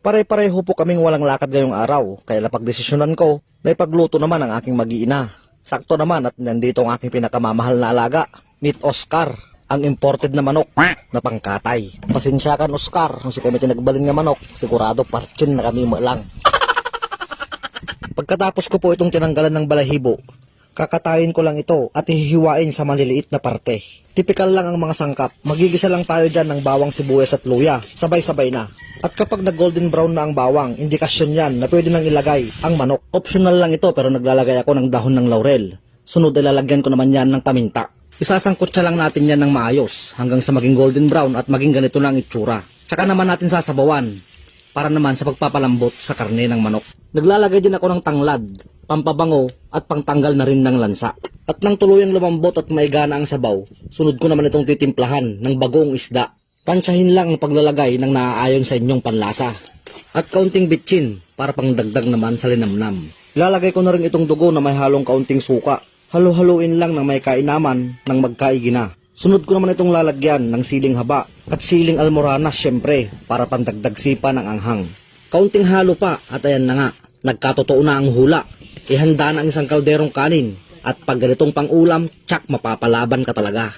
Pare-pareho po kaming walang lakad ngayong araw, kaya napagdesisyonan ko na ipagluto naman ang aking mag-iina. Sakto naman at nandito ang aking pinakamamahal na alaga, Meat Oscar, ang imported na manok na pangkatay. Pasensyakan Oscar, kung si kami tinagbalin nga manok, sigurado parchin na kami mo lang. Pagkatapos ko po itong tinanggalan ng balahibo, kakatayin ko lang ito at ihihiwain sa maliliit na parte. Tipikal lang ang mga sangkap, magigisa lang tayo dyan ng bawang, sibuyas at luya, sabay-sabay na. At kapag nag-golden brown na ang bawang, indikasyon yan na pwede nang ilagay ang manok. Optional lang ito pero naglalagay ako ng dahon ng laurel. Sunod ay lalagyan ko naman yan ng paminta. Isasangkot siya lang natin yan ng maayos hanggang sa maging golden brown at maging ganito lang itsura. Tsaka naman natin sasabawan para naman sa pagpapalambot sa karne ng manok. Naglalagay din ako ng tanglad, pampabango at pangtanggal na rin ng lansa. At nang tuluyang lumambot at maigana ang sabaw, sunod ko naman itong titimplahan ng bagong isda. Tansyahin lang ang paglalagay ng naaayon sa inyong panlasa. At kaunting bitchin para pangdagdag naman sa linamnam. Ilalagay ko na rin itong dugo na may halong kaunting suka. Halo-haluin lang ng may kainaman ng magkaigina. Sunod ko naman itong lalagyan ng siling haba at siling almoranas syempre para pandagdag sipa ng anghang. Kaunting halo pa at ayan na nga, nagkatotoo na ang hula. Ihanda na ang isang kalderong kanin at pag ganitong pang-ulam, tsak mapapalaban ka talaga.